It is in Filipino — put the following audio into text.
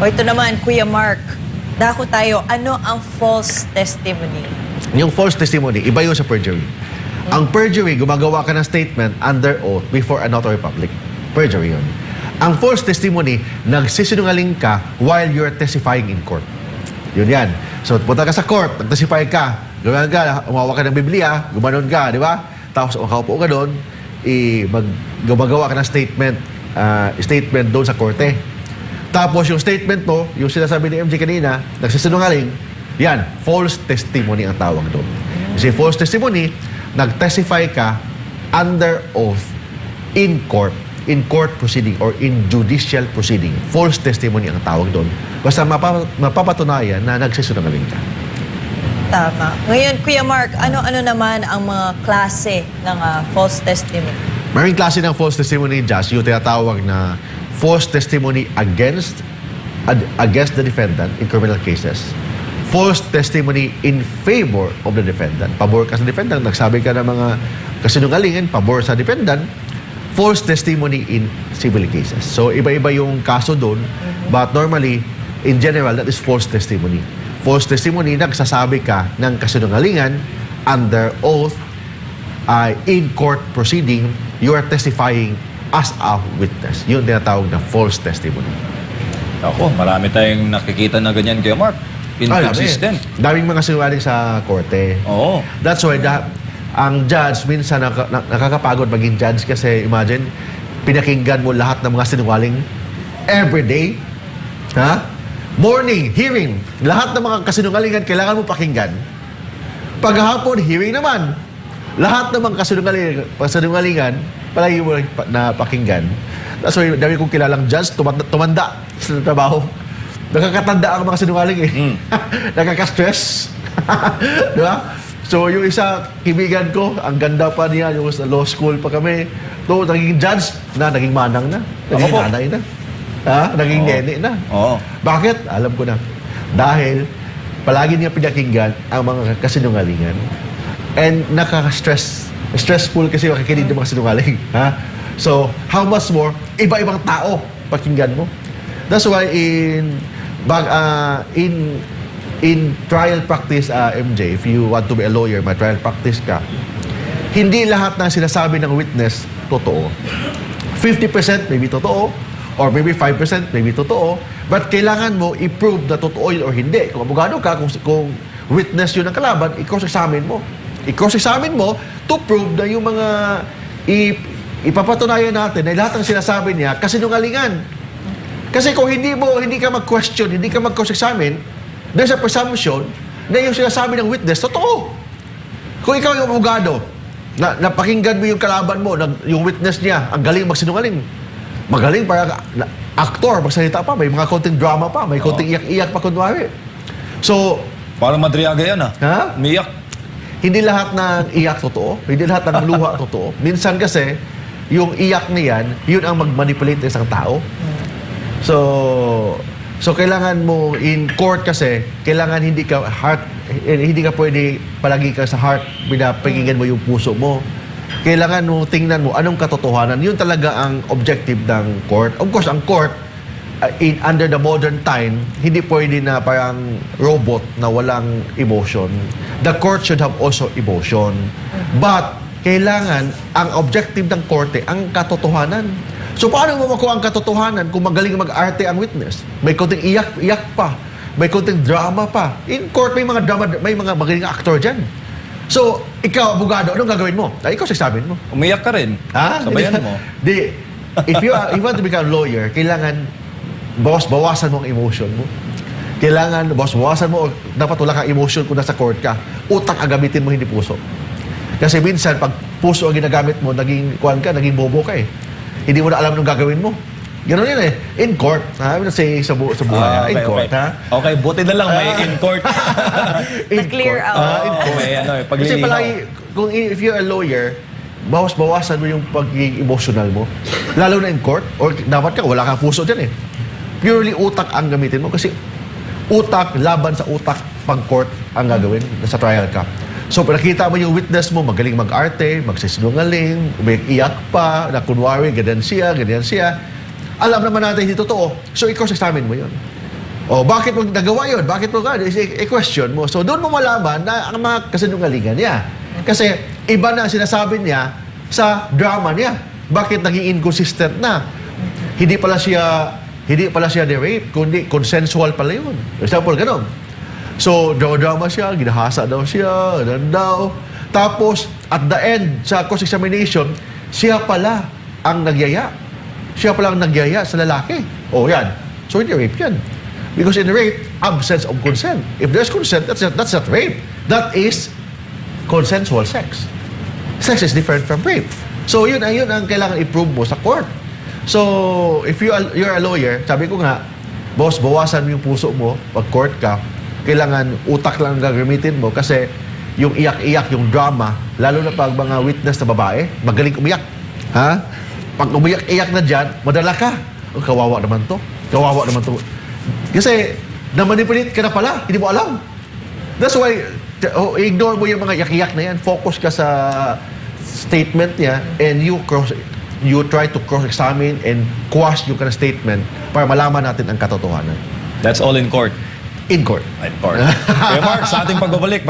O ito naman, Kuya Mark, dako tayo, ano ang false testimony? Yung false testimony, iba yun sa perjury. Ang perjury, gumagawa ka ng statement under oath before a notary public. Perjury yun. Ang false testimony, nagsisinungaling ka while you're testifying in court. Yun yan. So, punta ka sa court, nag-testify ka, umawa ka ng Biblia, gumanon ka, di ba? Tapos, makaupo ka doon, gumagawa ka ng statement doon sa korte. Tapos, yung statement mo, yung sinasabi ni MJ kanina, nagsisinungaling, yan, false testimony ang tawag doon. Kasi false testimony, nag-testify ka under oath in court proceeding or in judicial proceeding. False testimony ang tawag doon. Basta mapapatunayan na nagsisinungaling ka. Tama. Ngayon, Kuya Mark, ano-ano naman ang mga klase ng false testimony? Maraming klase ng false testimony, Josh, yung tinatawag na false testimony against the defendant in criminal cases. False testimony in favor of the defendant. Pabor ka sa defendant, nagsabi ka ng mga kasinungalingan, pabor sa defendant. False testimony in civil cases. So, iba-iba yung kaso doon, but normally, in general, that is false testimony. False testimony, nagsasabi ka ng kasinungalingan under oath, in court proceeding, you are testifying as a witness. Yun tinatawag na false testimony. Ako, marami tayong nakikita na ganyan, Kuya Mark. Inconsistent. Daming mga sinungaling sa korte. Oo. That's why ang judge, minsan nakakapagod maging judge kasi imagine, pinakinggan mo lahat ng mga sinungaling every day. Ha? Morning, hearing. Lahat ng mga kasinungalingan kailangan mo pakinggan. Paghapon, hearing naman. Lahat ng mga kasinungalingan palagi mo na pakinggan. That's why dami kong kilalang judge, tumanda sa trabaho. Nakakatanda ang mga sinungaling eh. Nakaka-stress. Di ba? So, yung isa, kaibigan ko, ang ganda pa niya, yung sa law school pa kami. So, naging judge na, naging manang na. Naging nanay na. Ha? Naging nene na. Oo. Bakit? Alam ko na. Dahil, palagi niya pinakinggan ang mga kasinungalingan. And nakaka-stress. Stressful kasi makikinig ng mga sinungaling. Ha? So, how much more, iba-ibang tao pakinggan mo. That's why in trial practice, MJ, if you want to be a lawyer, may trial practice ka, hindi lahat na sinasabi ng witness totoo. 50% maybe totoo, or maybe 5% maybe totoo, but kailangan mo i-prove na totoo yun or hindi. Kung abogado ka, kung witness yun ang kalaban, i-cross-examine mo. I-cross-examine mo to prove na yung mga ipapatunayan natin na lahat ng sinasabi niya kasinungalingan. Kasi kung hindi ka mag-question, hindi ka mag-cross-examine, there's a presumption na yung sinasabi ng witness, totoo. Kung ikaw yung abogado, napakinggan mo yung kalaban mo, yung witness niya, ang galing magsinungaling. Magaling para aktor, magsalita pa, may mga konting drama pa, may konting iyak-iyak pa kunwari. So, parang Madriaga yan ha? Umiyak. Hindi lahat ng iyak totoo, hindi lahat ng luha totoo. Minsan kasi, yung iyak niyan, yun ang mag-manipulate ng isang tao. So kailangan mo in court kasi kailangan hindi ka pwede palagi ka sa heart pinapakinggan mo yung puso mo. Kailangan mo tingnan mo anong katotohanan. Yun talaga ang objective ng court. Of course, ang court under the modern time hindi pwede na parang robot na walang emotion. The court should have also emotion. But kailangan ang objective ng korte ang katotohanan. So, paano mo makuha ang katotohanan kung magaling mag-arte ang witness? May konting iyak pa. May konting drama pa. In court, may mga drama, may mga magaling actor dyan. So, ikaw, abogado, anong gagawin mo? Ikaw sasabihin mo. Umiyak ka rin. Ha? Sabayan mo. If you want to become a lawyer, kailangan bawasan mo ang emotion mo. Kailangan, bawasan mo, dapat wala kang emotion kung nasa court ka. Utak ang gamitin mo, hindi puso. Kasi minsan, pag puso ang ginagamit mo, naging bobo ka eh. Hindi mo na alam anong gagawin mo. Ganoon yan eh. In court. Ha? Say sa buhay. In court, ha? Okay, buti na lang may in court. Na-clear out. In court. Kasi palagi, if you're a lawyer, bawasan mo yung pagiging emotional mo. Lalo na in court, or dapat ka, wala kang puso dyan eh. Purely utak ang gamitin mo. Kasi utak, laban sa utak, pag-court ang gagawin. Nasa trial ka. So, nakita mo yung witness mo, magaling mag-arte, magsisinungaling, may iyak pa, na kunwari, ganyan siya. Alam naman natin hindi totoo. So, ikaw sa examine mo yun. O, bakit mo nagawa yun? Bakit mo i-question mo? So, doon mo malaman na ang mga kasinungalingan niya. Kasi, iba na ang sinasabi niya sa drama niya. Bakit naging inconsistent na? Hindi pala siya ni-rape, kundi consensual pala yun. For example, ganun. So, drama siya, ginahasa daw siya, ganun daw. Tapos, at the end, sa cross-examination, siya pala ang nagyaya. Siya pala ang nagyaya sa lalaki. O, yan. So, hindi rape yan. Because in rape, absence of consent. If there's consent, that's not rape. That is consensual sex. Sex is different from rape. So, yun ang kailangan i-prove mo sa court. So, if you're a lawyer, sabi ko nga, boss, bawasan mo yung puso mo pag court ka. Kailangan utak lang ang gagamitin mo kasi yung iyak-iyak, yung drama, lalo na pag mga witness na babae, magaling umiyak. Ha? Pag umiyak-iyak na dyan, madala ka. Oh, kawawa naman to. Kawawa naman to. Kasi, na-manipulate ka na pala, hindi mo alam. That's why, ignore mo yung mga iyak-iyak na yan. Focus ka sa statement niya and you try to cross-examine and quash yung kind of statement para malaman natin ang katotohanan. That's all in court. In court. In court. Kuya Mark, sa ating pagbabalik,